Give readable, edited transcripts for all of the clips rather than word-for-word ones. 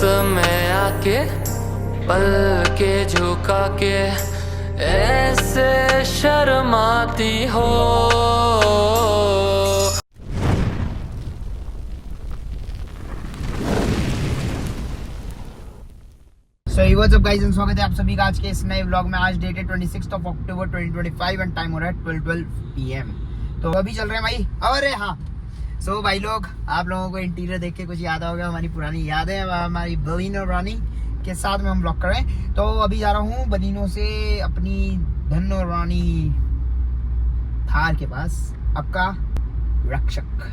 में आके पल के झुका के ऐसे शर्माती हो। व्हाट्स अप गाइस, स्वागत है आप सभी का आज के इस नए व्लॉग में। आज डेट है 26 अक्टूबर 2025 एंड टाइम हो रहा है 12 PM। तो अभी चल रहे हैं भाई। अरे हाँ, सो भाई लोग, आप लोगों को इंटीरियर देख के कुछ याद होगा, हमारी पुरानी यादें हमारी बलिनो रानी के साथ में हम व्लॉग कर रहे हैं। तो अभी जा रहा हूँ बलिनो से अपनी धनो रानी थार के पास, आपका रक्षक।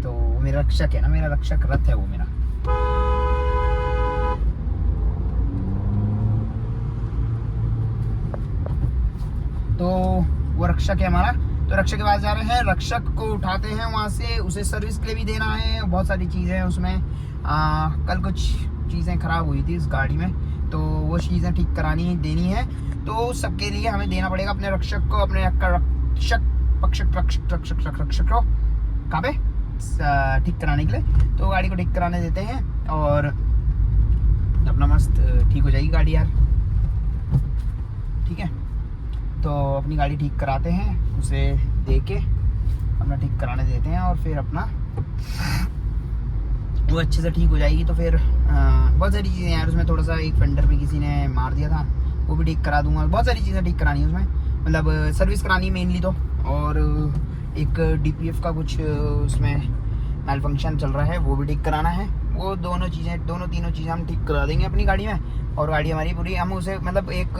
तो मेरा रक्षक है ना, मेरा रक्षक रथ है वो मेरा। तो वो रक्षक है हमारा। तो रक्षक के पास जा रहे हैं, रक्षक को उठाते हैं वहाँ से, उसे सर्विस के लिए भी देना है। बहुत सारी चीज़ें हैं उसमें। कल कुछ चीज़ें खराब हुई थी इस गाड़ी में, तो वो चीज़ें ठीक करानी देनी है। तो सबके लिए हमें देना पड़ेगा अपने रक्षक को, अपने रक्षक को कहाँ पे ठीक कराने के लिए। तो गाड़ी को ठीक कराने देते हैं और अपना मस्त ठीक हो जाएगी गाड़ी यार। ठीक है, तो अपनी गाड़ी ठीक कराते हैं, उसे दे के अपना ठीक कराने देते हैं और फिर अपना वो अच्छे से ठीक हो जाएगी। तो फिर बहुत सारी चीज़ें यार उसमें, थोड़ा सा एक फेंडर पे किसी ने मार दिया था, वो भी ठीक करा दूंगा। बहुत सारी चीज़ें ठीक करानी है उसमें, मतलब सर्विस करानी है मेनली तो। और एक DPF का कुछ उसमें मेल फंक्शन चल रहा है, वो भी ठीक कराना है। वो तीनों चीज़ें हम ठीक करा देंगे अपनी गाड़ी में। और गाड़ी हमारी पूरी, हम उसे मतलब एक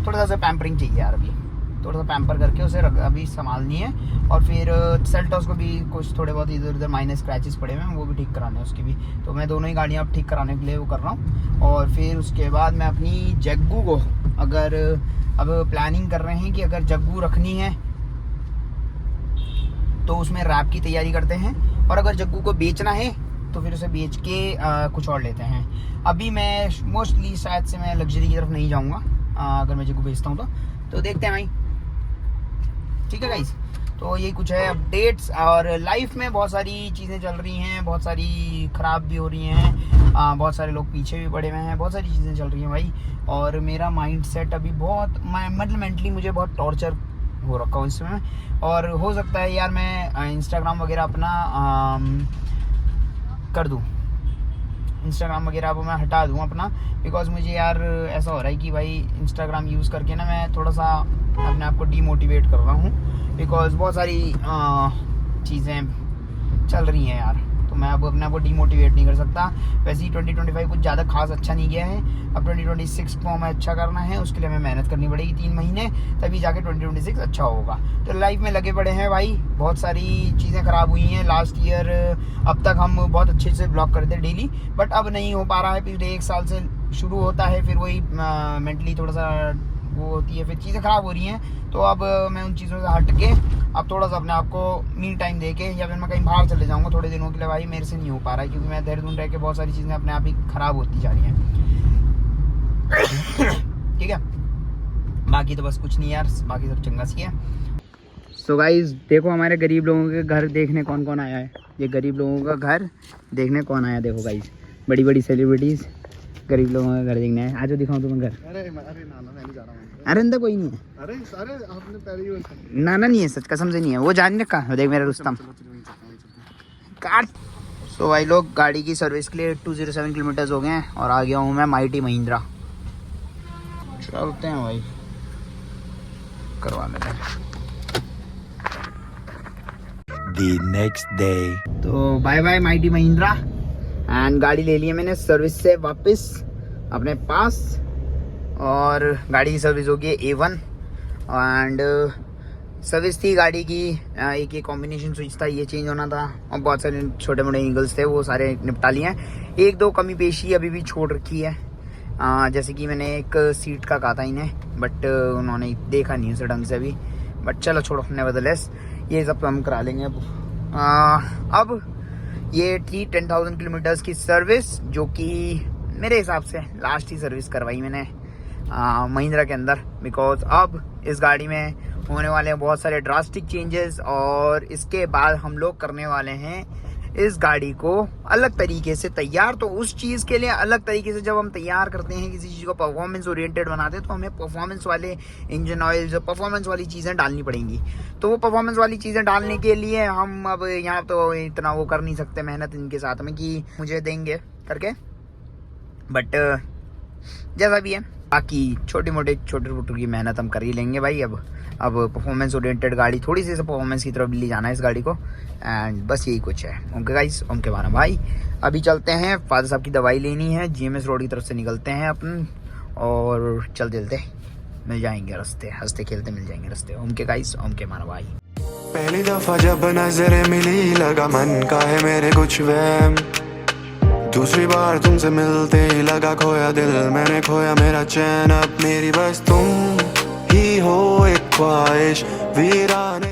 थोड़ा सा पैम्परिंग चाहिए यार, अभी थोड़ा सा पैम्पर करके उसे अभी संभालनी है। और फिर सेल्टॉस को भी कुछ थोड़े बहुत इधर उधर माइनर स्क्रैचेस पड़े हुए हैं, वो भी ठीक कराने हैं उसकी भी। तो मैं दोनों ही गाड़ियाँ अब ठीक कराने के लिए वो कर रहा हूँ। और फिर उसके बाद मैं अपनी जग्गू को, अगर अब प्लानिंग कर रहे हैं कि अगर जग्गू रखनी है तो उसमें रैप की तैयारी करते हैं, और अगर जग्गू को बेचना है तो फिर उसे बेच के कुछ और लेते हैं। अभी मैं मोस्टली शायद से मैं लग्जरी की तरफ नहीं जाऊँगा अगर मैं जग्गू बेचता हूँ तो देखते हैं भाई। ठीक है गाइस, तो यही कुछ है अपडेट्स। और लाइफ में बहुत सारी चीज़ें चल रही हैं, बहुत सारी ख़राब भी हो रही हैं, बहुत सारे लोग पीछे भी पड़े हुए हैं, बहुत सारी चीज़ें चल रही हैं भाई। और मेरा माइंड सेट अभी बहुत, मतलब मेंटली मुझे बहुत टॉर्चर हो रखा हूँ इस समय। और हो सकता है यार मैं इंस्टाग्राम वगैरह अपना कर दूँ, इंस्टाग्राम वगैरह अब मैं हटा दूँ अपना, बिकॉज मुझे यार ऐसा हो रहा है कि भाई इंस्टाग्राम यूज़ करके ना मैं थोड़ा सा अपने आप को डीमोटिवेट कर रहा हूँ, बिकॉज बहुत सारी चीज़ें चल रही हैं यार। तो मैं अब अपने आप को डीमोटिवेट नहीं कर सकता। वैसे ही 2025 कुछ ज़्यादा खास अच्छा नहीं गया है। अब 2026 को हमें अच्छा करना है, उसके लिए हमें मेहनत करनी पड़ेगी 3 महीने, तभी जाके 2026 अच्छा होगा। तो लाइफ में लगे पड़े हैं भाई, बहुत सारी चीज़ें ख़राब हुई हैं लास्ट ईयर। अब तक हम बहुत अच्छे से ब्लॉग करते डेली, बट अब नहीं हो पा रहा है। पिछले 1 साल से शुरू होता है, फिर वही मेंटली थोड़ा सा वो होती है, फिर चीज़ें ख़राब हो रही हैं। तो अब मैं उन चीज़ों से हट के अब थोड़ा सा अपने आप को मी टाइम दे के, या फिर मैं कहीं बाहर चले जाऊँगा थोड़े दिनों के लिए। भाई मेरे से नहीं हो पा रहा है, क्योंकि मैं देहरादून रह के बहुत सारी चीज़ें अपने आप ही ख़राब होती जा रही हैं। ठीक है, बाकी तो बस कुछ नहीं यार, बाकी सब चंगा सी है। सो गाइस, देखो हमारे गरीब लोगों के घर देखने कौन कौन आया है। ये गरीब लोगों का घर देखने कौन आया, देखो गाइस, बड़ी बड़ी सेलिब्रिटीज़ गरीब लोगों का घर देखने आए। आज दिखाऊं तुम्हें घर? अरे नाना मैं नहीं जा रहा हूं। अरे अंदर कोई नहीं है। अरे आपने पहले ही नाना नहीं है, सच कसम से नहीं है। वो जान रखा है, देख मेरा रुस्तम काट। तो भाई लोग, गाड़ी की सर्विस के लिए 207 किलोमीटर हो गए हैं और आ गया हूँ मैं माइटी महिंद्रा। चलते हैं भाई, करवा लेते हैं। The next day. तो bye bye mighty Mahindra. And गाड़ी ले ली है मैंने सर्विस से वापस अपने पास, और गाड़ी की सर्विस होगी A1। एंड सर्विस थी गाड़ी की, एक ये कॉम्बिनेशन स्विच था, ये चेंज होना था, और बहुत सारे छोटे मोटे एंगल्स थे, वो सारे निपटा लिए हैं। 1-2 कमी पेशी अभी भी छोड़ रखी है, जैसे कि मैंने एक सीट का कहा था इन्हें, बट उन्होंने देखा नहीं उसे ढंग से अभी। बट चलो छोड़ो, नेवरदलेस ये सब तो हम करा लेंगे। अब ये थी 10,000 किलोमीटर्स की सर्विस, जो कि मेरे हिसाब से लास्ट ही सर्विस करवाई मैंने महिंद्रा के अंदर, बिकॉज अब इस गाड़ी में होने वाले हैं बहुत सारे ड्रास्टिक चेंजेस। और इसके बाद हम लोग करने वाले हैं इस गाड़ी को अलग तरीके से तैयार। तो उस चीज़ के लिए अलग तरीके से जब हम तैयार करते हैं किसी चीज़ को, परफॉर्मेंस ओरिएंटेड बनाते हैं, तो हमें परफॉर्मेंस वाले इंजन ऑयल, परफॉर्मेंस वाली चीज़ें डालनी पड़ेंगी। तो वो परफॉर्मेंस वाली चीज़ें डालने के लिए हम अब यहाँ तो इतना वो कर नहीं सकते मेहनत इनके साथ में कि मुझे देंगे करके, बट जैसा भी है बाकी छोटे मोटे की मेहनत हम कर ही लेंगे भाई। अब परफॉर्मेंस ओरिएंटेड गाड़ी, थोड़ी सी परफॉर्मेंस की तरफ ले जाना है इस गाड़ी को, एंड बस यही कुछ है। ओके गाइस, ओके माना भाई, अभी चलते हैं, फादर साहब की दवाई लेनी है, जीएमएस रोड की तरफ से निकलते हैं अपन और चलते मिल जाएंगे रास्ते, हंसते खेलते मिल जाएंगे रास्ते। ओके गाइस, ओके माना भाई। पहली दफा जब नजरें मिली लगा मन का है मेरे कुछ वहम, दूसरी बार तुमसे मिलते ही लगा खोया दिल मैंने, खोया मेरा चैन, अब मेरी बस तुम ही हो एक ख्वाहिश वीराने।